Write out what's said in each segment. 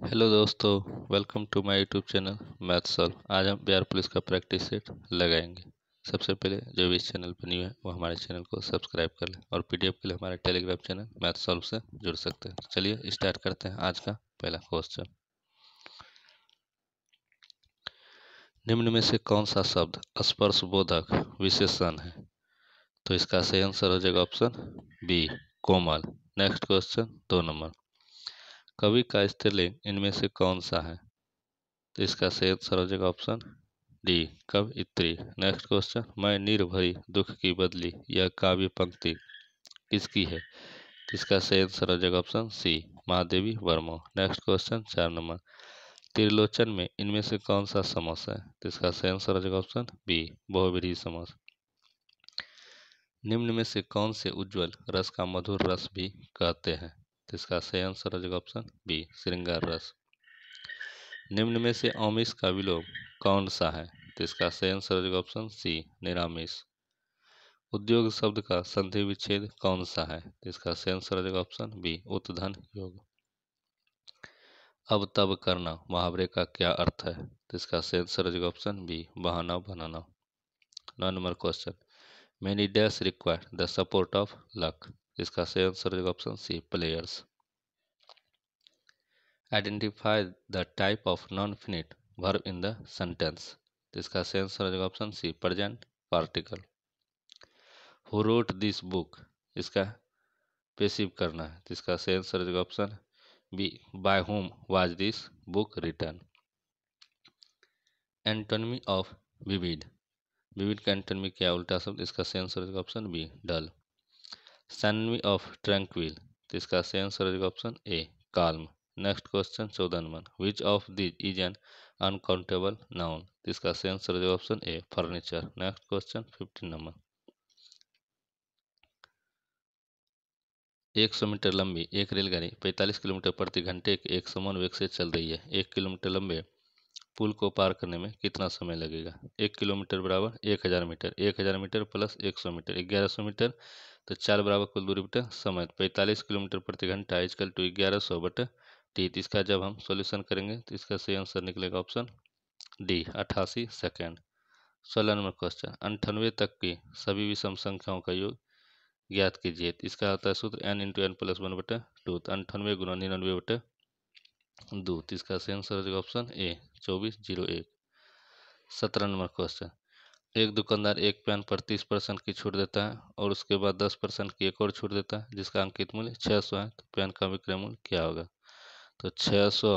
Hello दोस्तों, welcome to my YouTube channel math solve. आज हम बिहार पुलिस का प्रैक्टिस सेट लगाएंगे। सबसे पहले जो भी इस चैनल पर न्यू है वो हमारे चैनल को सब्सक्राइब कर लें और पीडीएफ के लिए हमारे टेलीग्राम चैनल मैथ सॉल्व से जुड़ सकते हैं। चलिए स्टार्ट करते हैं आज का पहला क्वेश्चन। निम्न में से कौन सा शब्द स्पर्शबोधक विशेषण है? तो इसका सही आंसर हो जाएगा ऑप्शन बी, कोमल। Next question 2 number. कवि का स्त्रीलिंग इनमें से कौन सा है? तो इसका सही आंसर हो जाएगा ऑप्शन डी, कवयित्री। Next question. मैं नीर भरी दुख की बदली यह काव्य पंक्ति किसकी है? तो इसका सही आंसर हो जाएगा option C, Mahadevi Verma. Next question 4 नंबर। त्रिलोचन में इनमें से कौन सा समास है? तो इसका सही आंसर हो जाएगा ऑप्शन बी, बहुव्रीहि समास। निम्न में से कौन से उज्ज्वल रस का मधुर रस भी कहते हैं? तो इसका सही आंसर हो जाएगा ऑप्शन बी, श्रृंगार रस। निम्न में से आमिष का विलोम कौन सा है? तो इसका सही आंसर हो जाएगा ऑप्शन सी, निरामिष। उद्योग शब्द का संधि विच्छेद कौन सा है? तो इसका सही आंसर हो जाएगा ऑप्शन बी, उत्धन योग। अब तब करना मुहावरे का क्या अर्थ है? तो इसका सही आंसर हो जाएगा ऑप्शन बी, बहाना बनाना। 9 number question. Many dash require the support of luck. इसका सही आंसर हो जाएगा option C, players. Identify the type of non finite verb in the sentence. तो इसका सही आंसर हो जाएगा option C, present particle. Who wrote this book, इसका पेसिव करना है। तो इसका सही आंसर हो जाएगा option B, by whom was this book written. Antonymy of vivid, vivid का एंटोनिमी क्या है उल्टा शब्द? इसका सही आंसर हो जाएगा option B, dull. Synonym of tranquil, तो इसका सही आंसर हो जाएगा option A, calm. Next question 14 number. Which of this is an uncountable noun? इसका सही आंसर हो जाएगा option A, furniture. Next question 15 number. 100 metre लंबी एक रेलगाड़ी 45 किलोमीटर प्रति घंटे के एक समान वेग से चल रही है। 1 किलोमीटर लंबे पुल को पार करने में कितना समय लगेगा? 1 किलोमीटर बराबर 1000 metre, 1000 metre plus 100 metre 1100 metre. तो 4 बराबर कुल दूरी बटे समय 45 किलोमीटर प्रति घंटा इजकल टू 1100 बटे टी। इसका जब हम सॉल्यूशन करेंगे तो इसका सही आंसर निकलेगा option D, 88 second. 16 number question. 98 तक की सभी विषम संख्याओं का योग ज्ञात कीजिए। इसका आता है सूत्र n इंटू एन प्लस 1 बटे 2। 98 गुना 99 बटे 2। इसका सही आंसर हो जाएगा ऑप्शन ए, 2401। 17 नंबर क्वेश्चन। एक दुकानदार एक पेन पर 30% की छूट देता है और उसके बाद 10% की एक और छूट देता है जिसका अंकित मूल्य 600 है। तो पेन का विक्रय मूल्य क्या होगा? तो 600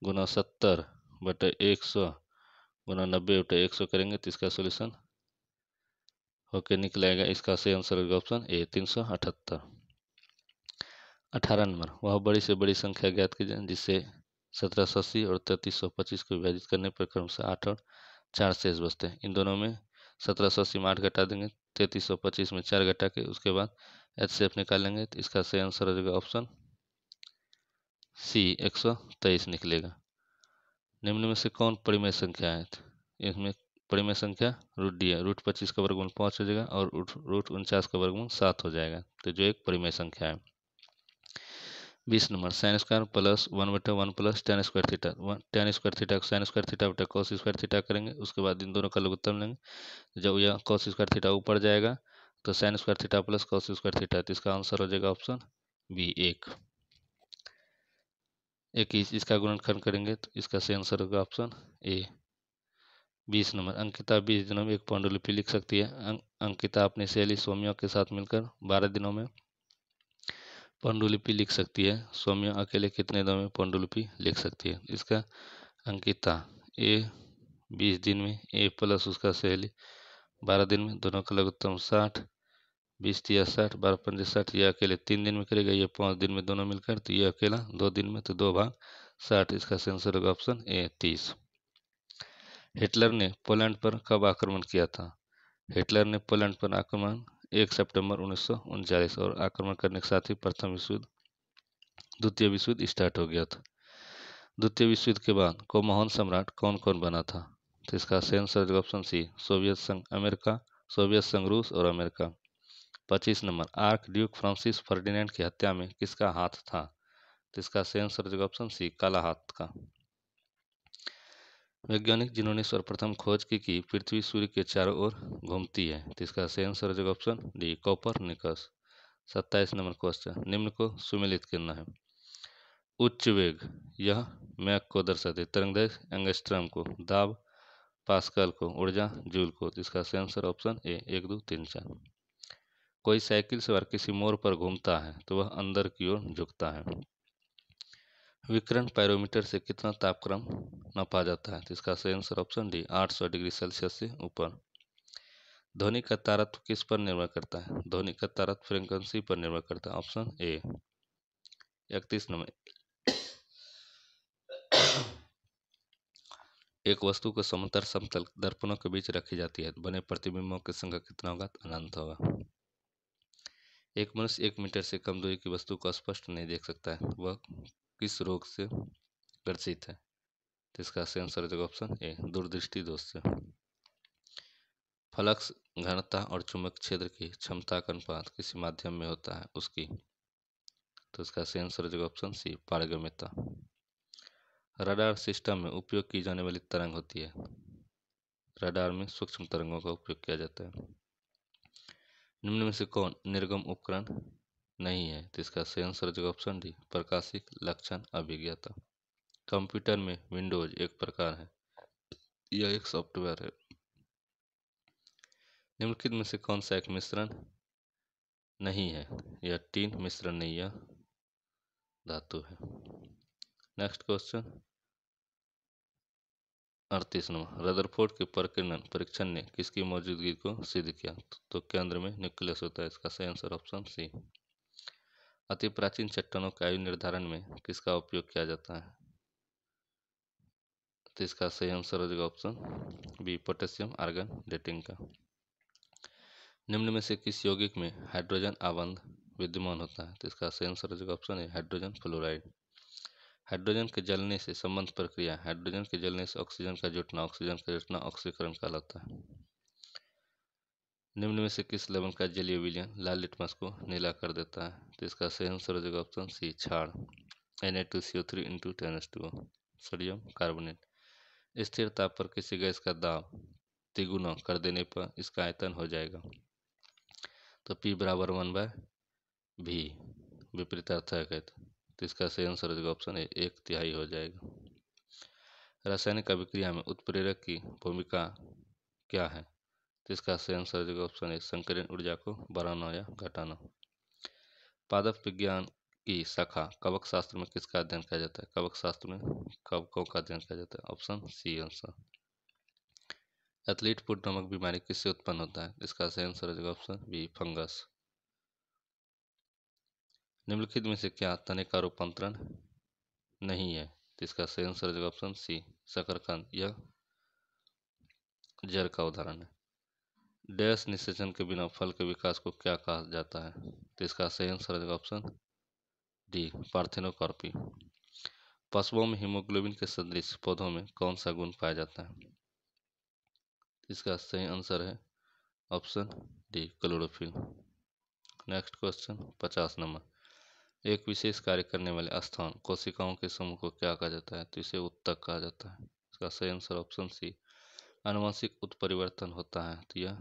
गुना 70 बटे 100 गुना 90 बटे 100 करेंगे तो इसका सोल्यूशन होके निकलेगा। इसका सही आंसर होगा ऑप्शन ए, 378। 18 नंबर। वह बड़ी से बड़ी संख्या ज्ञात कीजिए जिससे 1780 और 3325 को विभाजित करने पर क्रमशः 8 और 4 शेष बचते हैं। इन दोनों में 1780 में 8 घटा देंगे, 3325 में 4 घटा के उसके बाद HCF निकालेंगे तो इसका सही आंसर हो जाएगा ऑप्शन सी, 123 निकलेगा। निम्न में से कौन परिमेय संख्या है? इसमें परिमेय संख्या रूट डी है। रूट 25 का वर्गमूल 5 हो जाएगा और रूट 49 का वर्गमूल 7 हो जाएगा। तो जो एक परिमेय संख्या है। 20 नंबर। साइन स्क्वायर प्लस 1 बटे 1 plus ten square theta. Ten square theta को साइन स्क्वायर थीटा बटे कॉस स्क्वायर थीटा करेंगे। उसके बाद इन दोनों का लघुत्तम लेंगे। जब यह कॉस स्क्वायर थीटा ऊपर जाएगा तो sine square theta plus cos square theta. तो इसका आंसर हो जाएगा ऑप्शन बी, 1। इसका गुणनखंड करेंगे तो इसका सही आंसर होगा ऑप्शन ए। 20 नंबर। अंकिता 20 दिनों में एक पांडुलिपि लिख सकती है। अंकिता अपनी सहेली सौम्या के साथ मिलकर 12 दिनों में पांडुलिपि लिख सकती है। सौम्या अकेले कितने दिनों में पांडुलिपि लिख सकती है? इसका अंकिता ए 20 दिन में, ए प्लस उसका सहेली 12 दिन में, दोनों का लघुत्तम 60, 20 तिया 60, 12 पंजे 60। यह अकेले 3 दिन में करेगा, ये 5 दिन में दोनों मिलकर। तो ये अकेला 2 दिन में, तो 2 भाग 60। इसका सही आंसर होगा ऑप्शन ए, 30। हिटलर ने पोलैंड पर कब आक्रमण किया था? हिटलर ने पोलैंड पर आक्रमण 1 सितंबर 1939 और आक्रमण करने के साथ ही द्वितीय विश्व युद्ध स्टार्ट हो गया था। द्वितीय विश्व युद्ध के बाद को महान सम्राट कौन कौन बना था? तो इसका सही आंसर ऑप्शन सी, सोवियत संघ अमेरिका, सोवियत संघ रूस और America. 25 number. Arc Duke Francis Ferdinand की हत्या में किसका हाथ था? तो इसका सही आंसर हो जाएगा ऑप्शन सी, काला हाथ का। वैज्ञानिक जिन्होंने सर्वप्रथम खोज की कि पृथ्वी सूर्य के चारों ओर घूमती है, तो इसका सही आंसर हो जाएगा option D, Copernicus. 27 number question, निम्न को सुमेलित करना है। उच्च वेग, यह मैक को दर्शाते, तरंगदैर्घ्य एंगस्ट्रॉम को, दाब पास्कल को, ऊर्जा जूल को। तो इसका सही आंसर ऑप्शन ए, 1 2 3 4। कोई साइकिल सवार किसी मोड़ पर घूमता है तो वह अंदर की ओर झुकता है। विकिरण पायरोमीटर से कितना तापक्रम नापा जाता है, तो इसका सही answer option D, 800 degree Celsius से ऊपर। ध्वनि का तारत्व किस पर निर्भर करता है, ध्वनि का तारत्व फ्रीक्वेंसी पर निर्भर करता है, ऑप्शन ए। 31 नंबर, एक वस्तु को समांतर समतल दर्पणों के बीच रखी जाती है तो बने प्रतिबिंबों की संख्या कितना होगा, तो अनंत होगा। एक मनुष्य 1 मीटर से कम दूरी की वस्तु को स्पष्ट नहीं देख सकता है, वह किस रोग से ग्रसित है, तो इसका सही आंसर हो जाएगा ऑप्शन ए, दूरदृष्टि दोष से। फ्लक्स घनता और चुंबक क्षेत्र की क्षमता का अनुपात किसी माध्यम में होता है, उसकी, तो इसका सही आंसर हो जाएगा ऑप्शन सी, पारगम्यता। रडार सिस्टम में उपयोग की जाने वाली तरंग होती है, रडार में सूक्ष्म तरंगों का उपयोग किया जाता है। निम्न में से कौन निर्गम उपकरण नहीं है, तो इसका सही आंसर हो जाएगा ऑप्शन डी, प्रकाशिक लक्षण अभिज्ञता। कंप्यूटर में विंडोज एक प्रकार है, यह एक सॉफ्टवेयर है। निम्नलिखित में से कौन सा एक मिश्रण नहीं है, यह टीन मिश्रण नहीं, यह धातु है। नेक्स्ट क्वेश्चन 38 नंबर, रदरफोर्ड के प्रकीर्णन परीक्षण ने किसकी मौजूदगी को सिद्ध किया, तो केंद्र में न्यूक्लियस होता है, इसका सही आंसर ऑप्शन सी। अति प्राचीन चट्टानों के आयु निर्धारण में किसका उपयोग किया जाता है, तो इसका सही आंसर हो जाएगा option B, potassium argon dating का। निम्न में से किस यौगिक में हाइड्रोजन आबंध विद्यमान होता है, तो इसका सही आंसर हो जाएगा ऑप्शन ए, हाइड्रोजन फ्लोराइड। हाइड्रोजन के जलने से संबंध प्रक्रिया, हाइड्रोजन के जलने से ऑक्सीजन का जुटना, ऑक्सीजन का जुटना ऑक्सीकरण कहलाता है। निम्न में से किस लवण का जलीय विलयन लाल लिटमस को नीला कर देता है, तो इसका सही आंसर हो जाएगा ऑप्शन सी, क्षार, Na2CO3 × 10H2O, सोडियम कार्बोनेट। स्थिर ताप पर किसी गैस का दाब तिगुना कर देने पर इसका आयतन हो जाएगा, तो P बराबर 1/V, विपरीत अर्थ है कहते, तो इसका सही आंसर हो जाएगा ऑप्शन ए, 1/3 हो जाएगा। रासायनिक अभिक्रिया में उत्प्रेरक की भूमिका क्या है, तो इसका सही आंसर हो जाएगा ऑप्शन ए, संकीर्ण ऊर्जा को बढ़ाना या घटाना। पादप विज्ञान की शाखा कवक शास्त्र में किसका अध्ययन किया जाता है, कवक शास्त्र में कवकों का अध्ययन किया जाता है, option C answer. Athlete foot नामक बीमारी किससे उत्पन्न होता है, इसका सही आंसर हो जाएगा ऑप्शन बी, फंगस। निम्नलिखित में से क्या तने का रूपांतरण नहीं है, तो इसका सही आंसर हो जाएगा ऑप्शन सी, शकरकंद, यह जड़ का उदाहरण है। डैश निषेचन के बिना फल के विकास को क्या कहा जाता है, तो इसका सही आंसर हो जाएगा ऑप्शन डी, पार्थेनोकॉर्पी। पशुओं में हीमोग्लोबिन के सदृश पौधों में कौन सा गुण पाया जाता है, इसका सही आंसर है option D, chlorophyll. Next question 50 number, एक विशेष कार्य करने वाले स्थान कोशिकाओं के समूह को क्या कहा जाता है, तो इसे उत्तक कहा जाता है, इसका सही आंसर ऑप्शन सी, आनुवंशिक उत्परिवर्तन होता है, तो यह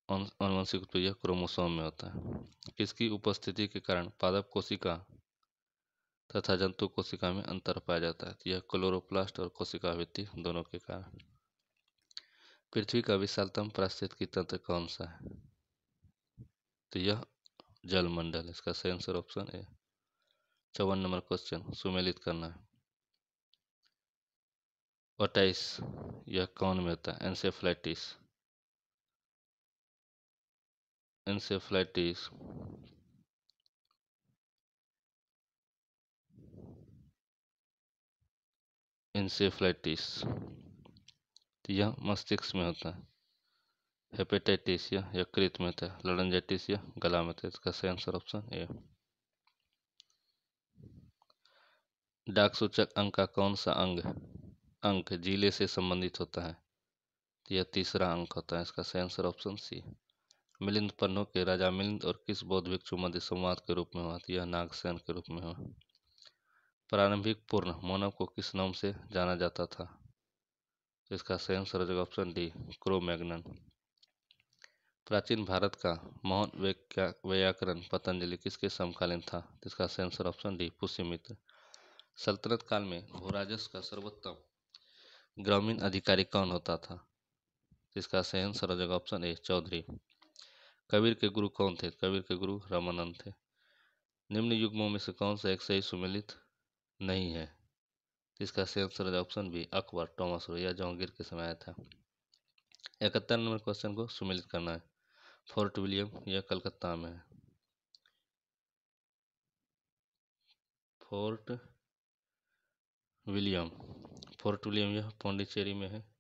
आनुवंशिक उत्परिवर्तन क्रोमोसोम में होता है। इसकी उपस्थिति के कारण पादप कोशिका तथा जंतु कोशिका में अंतर पाया जाता है, तो यह क्लोरोप्लास्ट और कोशिका भित्ति दोनों के कारण। पृथ्वी का विशालतम पारिस्थितिकी तंत्र कौन सा है, तो यह जलमंडल, इसका सही answer option A. 54 number question, सुमेलित करना है। ओटाइस, यह कौन में होता है, एंसेफ्लाइटिस, एंसेफ्लाइटिस इंसेफ्लाइटिस, तो यह मस्तिष्क में होता है। हेपेटाइटिस यह यकृत में होता है। लैरिंजाइटिस यह गला में होता है, इसका सही आंसर ऑप्शन ए। डाक सूचक अंक का कौन सा अंक जिले से संबंधित होता है, तो यह तीसरा अंक होता है, इसका सही आंसर ऑप्शन सी, मिलिंद पन्नों के राजा मिलिंद और किस बौद्ध भिक्षु मध्य संवाद के रूप में हुआ? यह नागसेन के रूप में हुआ। प्रारंभिक पूर्ण मानव को किस नाम से जाना जाता था? तो इसका सही आंसर हो जाएगा ऑप्शन डी, क्रो-मैग्नन। प्राचीन भारत का महान व्याकरण पतंजलि किसके समकालीन था? तो इसका सही आंसर ऑप्शन डी, पुष्यमित्र। सल्तनत काल में भूराजस्व का सर्वोत्तम ग्रामीण अधिकारी कौन होता था? तो इसका सही आंसर हो जाएगा ऑप्शन ए, चौधरी। कबीर के गुरु कौन थे? कबीर के गुरु रामानंद थे। निम्न युग्मों में से कौन सा एक सही सुमेलित नहीं है? तो इसका सही आंसर है option B, Akbar, Thomas Roe, या जहांगीर के समय आया था। 71 नंबर क्वेश्चन को सुमेलित करना है। फोर्ट विलियम यह कलकत्ता में है। फोर्ट विलियम, फोर्ट विलियम यह पौंडीचेरी में है।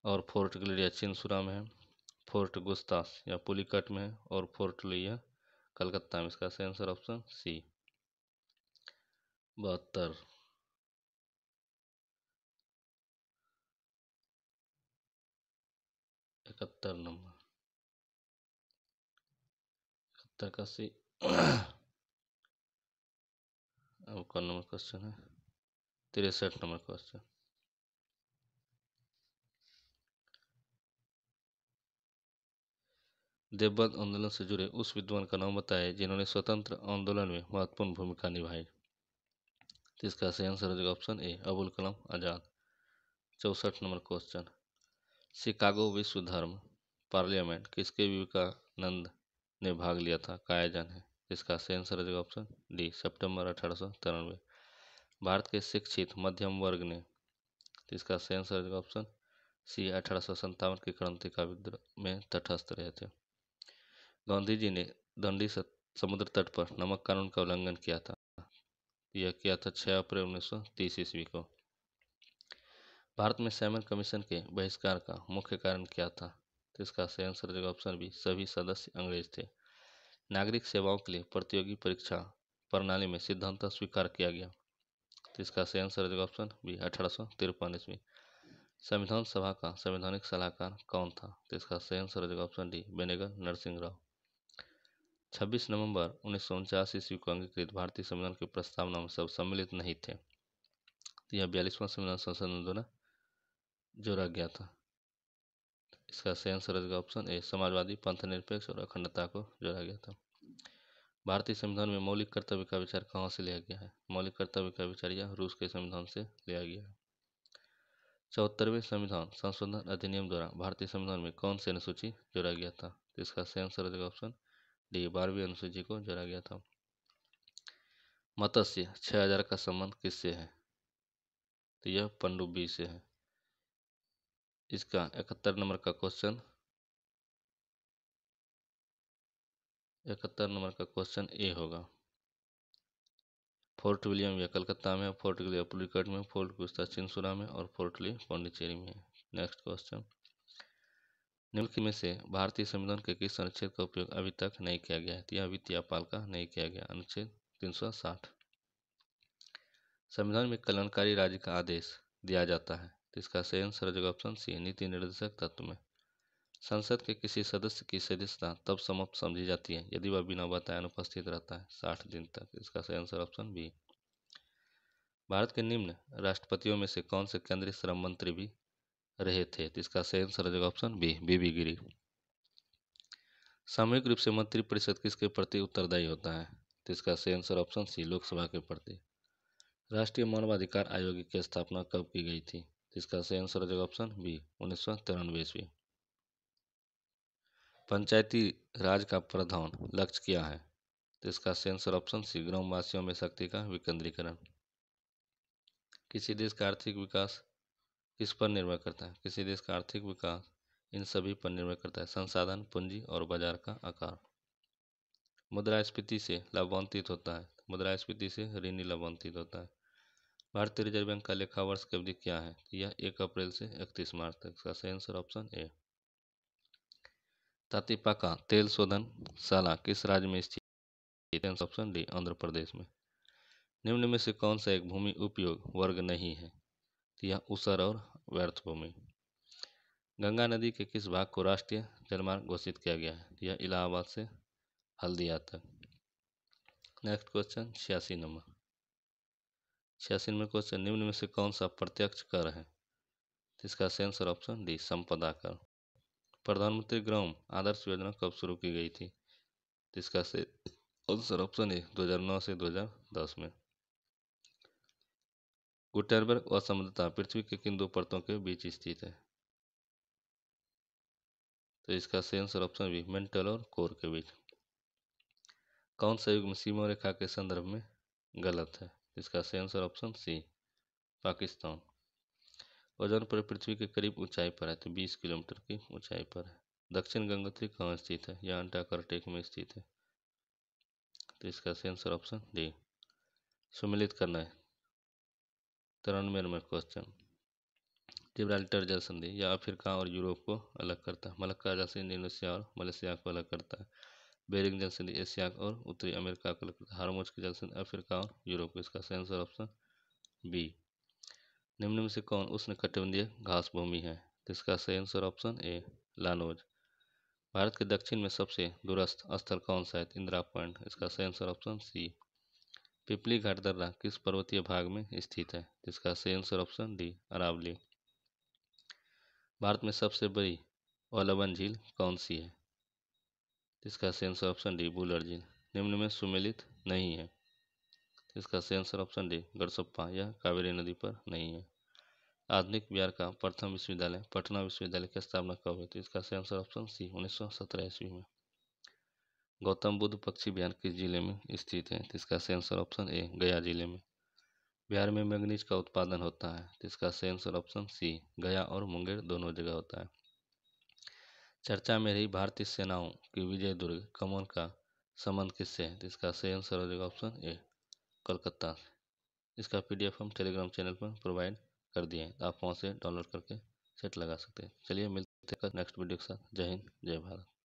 और फोर्ट ग्लेरिया चिंसुरा में है। फोर्ट गुस्तास या पुलिकट में है। और फोर्ट ली यह कलकत्ता में। इसका सही आंसर ऑप्शन सी, 72। 71 नंबर, 71 का सी। अब कौन नंबर क्वेश्चन है? 63 नंबर क्वेश्चन। देवबंद आंदोलन से जुड़े उस विद्वान का नाम बताएं जिन्होंने स्वतंत्र आंदोलन में महत्वपूर्ण भूमिका निभाई। तो इसका सही आंसर हो जाएगा ऑप्शन ए, Abul Kalam Azad. 64 number question. Chicago विश्व धर्म पार्लियामेंट किसके विवेकानंद ने भाग लिया था का आयोजन है? इसका सही आंसर हो जाएगा ऑप्शन डी, सितंबर 1893। भारत के शिक्षित मध्यम वर्ग ने, तो इसका सही आंसर हो जाएगा ऑप्शन सी, 1857 की क्रांति का विद्रोह में तटस्थ रहे थे। गांधी जी ने दंडी समुद्र तट पर नमक कानून का उल्लंघन किया था। यह किया था 6 अप्रैल 1930 ईस्वी को। भारत में सैमन कमीशन के बहिष्कार का मुख्य कारण क्या था? तो इसका सही आंसर होगा ऑप्शन बी, सभी सदस्य अंग्रेज थे। नागरिक सेवाओं के लिए प्रतियोगी परीक्षा प्रणाली में सिद्धांत स्वीकार किया गया। तो इसका सही आंसर होगा ऑप्शन बी, 1853 ईस्वी। संविधान सभा का संवैधानिक सलाहकार कौन था? तो इसका सही आंसर होगा ऑप्शन डी, बेनेगल नरसिंह राव। 26 नवंबर 1949 ईस्वी को अंगीकृत भारतीय संविधान के प्रस्तावना में सब सम्मिलित नहीं थे। तो यह 42वां संविधान संशोधन द्वारा जोड़ा गया था। इसका सही आंसर होगा ऑप्शन ए, समाजवादी, पंथ निरपेक्ष और अखंडता को जोड़ा गया था। भारतीय संविधान में मौलिक कर्तव्य का विचार कहाँ से लिया गया है? मौलिक कर्तव्य का विचार यह रूस के संविधान से लिया गया है। 74वें संविधान संशोधन अधिनियम द्वारा भारतीय संविधान में कौन सी अनुसूची जोड़ा गया था? तो इसका सही आंसर हो जाएगा ऑप्शन डी, 12वीं अनुसूची को जोड़ा गया था। मत्स्य 6000 का संबंध किससे है? तो यह पनडुब्बी से है। इसका 71 नंबर का क्वेश्चन, 71 नंबर का क्वेश्चन ए होगा। फोर्ट विलियम यह कलकत्ता में, फोर्ट ग्लेरिया पुलिकट में, फोर्ट गुस्ता चिंसुरा में और फोर्ट ली पौंडीचेरी में है। Next question. निम्नलिखित में से भारतीय संविधान के किस अनुच्छेद का उपयोग अभी तक नहीं किया गया है? यह वित्तीयपाल का नहीं किया गया। अनुच्छेद 360। संविधान में कल्याणकारी राज्य का आदेश दिया जाता है। तो इसका सही आंसर हो जाएगा ऑप्शन सी, नीति निर्देशक तत्व में। संसद के किसी सदस्य की सदस्यता तब समाप्त समझी जाती है यदि वह बिना बताए अनुपस्थित रहता है 60 दिन तक। इसका सही आंसर ऑप्शन बी। भारत के निम्न राष्ट्रपतियों में से कौन से केंद्रीय श्रम मंत्री भी रहे थे? तो इसका सही आंसर हो जाएगा ऑप्शन बी, बीबी गिरी। सामूहिक रूप से मंत्रिपरिषद किसके प्रति उत्तरदायी होता है? तो इसका सही आंसर ऑप्शन सी, लोकसभा के प्रति। राष्ट्रीय मानवाधिकार आयोग की स्थापना कब की गई थी? तो इसका सही आंसर हो जाएगा ऑप्शन बी, 1993 ईस्वी। पंचायती राज का प्रधान लक्ष्य क्या है? तो इसका सही आंसर ऑप्शन सी, ग्रामवासियों में शक्ति का विकेंद्रीकरण। किसी देश का आर्थिक विकास किस पर निर्भर करता है? किसी देश का आर्थिक विकास इन सभी पर निर्भर करता है, संसाधन, पूंजी और बाजार का आकार। मुद्रास्फीति से लाभान्वित होता है, मुद्रास्फीति से ऋणी लाभान्वित होता है। भारतीय रिजर्व बैंक का लेखा वर्ष की अवधि क्या है? यह 1 अप्रैल से 31 मार्च तक। इसका सही आंसर ऑप्शन ए। तातीपाका तेल शोधनशाला किस राज्य में स्थित है? ऑप्शन डी, आंध्र प्रदेश में। निम्न में से कौन सा एक भूमि उपयोग वर्ग नहीं है? तो यह ऊसर और व्यर्थ भूमि। गंगा नदी के किस भाग को राष्ट्रीय जलमार्ग घोषित किया गया है? यह इलाहाबाद से हल्दिया तक। Next question 86 number. 86 number question, निम्न में से कौन सा प्रत्यक्ष कर है? इसका सही आंसर ऑप्शन डी संपदा कर। प्रधानमंत्री ग्राम आदर्श योजना कब शुरू की गई थी? इसका सही आंसर ऑप्शन ए 2009 से 2010 में। गुटेनबर्ग असमर्थता पृथ्वी के किन दो परतों के बीच स्थित है? तो इसका सही आंसर ऑप्शन बी मेंटल और कोर के बीच। कौन सा युग्म सीमा रेखा के संदर्भ में गलत है? इसका सही answer option C Pakistan. Ozone परत पृथ्वी के करीब ऊंचाई पर है, तो 20 किलोमीटर की ऊंचाई पर है। दक्षिण गंगोत्री कहाँ स्थित है? यह अंटार्कटिका में स्थित है। तो इसका सही आंसर ऑप्शन डी सम्मिलित करना है। 93 नंबर क्वेश्चन, जिब्राल्टर जल संधि यह अफ्रीका और यूरोप को अलग करता है। मलक्का जल संधि इंडोनेशिया और मलेशिया को अलग करता है। बेरिंग जल संधि एशिया और उत्तरी अमेरिका को अलग करता है। हार्मोज की जल संधि अफ्रीका और यूरोप को। इसका सही आंसर ऑप्शन बी। निम्न में से कौन उष्णकटिबंधीय घास भूमि है? तो इसका सही आंसर ऑप्शन ए लानोज। भारत के दक्षिण में सबसे दूरस्थ स्थल कौन सा है? इंदिरा पॉइंट। इसका सही आंसर ऑप्शन सी। पिपली घाट दर्रा किस पर्वतीय भाग में स्थित है? इसका सही answer option D Aravalli. Bharat में सबसे बड़ी औलवन झील कौन सी है? इसका सही आंसर ऑप्शन डी बुलर झील। निम्न में सुमेलित नहीं है। इसका सही आंसर ऑप्शन डी गड़सप्पा, यह कावेरी नदी पर नहीं है। आधुनिक बिहार का प्रथम विश्वविद्यालय पटना विश्वविद्यालय की स्थापना कब हुई थी? इसका सही आंसर ऑप्शन सी 1917 ईस्वी में। गौतम बुद्ध पक्षी विहार किस जिले में स्थित है? इसका सही आंसर ऑप्शन ए गया जिले में। बिहार में मैंगनीज का उत्पादन होता है। इसका सही आंसर ऑप्शन सी गया और मुंगेर दोनों जगह होता है। चर्चा में रही भारतीय सेनाओं की विजय दुर्ग कमान का संबंध किससे है? इसका सही आंसर हो जाएगा ऑप्शन ए कोलकाता। इसका पीडीएफ हम टेलीग्राम चैनल पर प्रोवाइड कर दिए हैं, आप वहाँ से डाउनलोड करके सेट लगा सकते हैं। चलिए मिलते हैं नेक्स्ट वीडियो के साथ। जय हिंद जय भारत।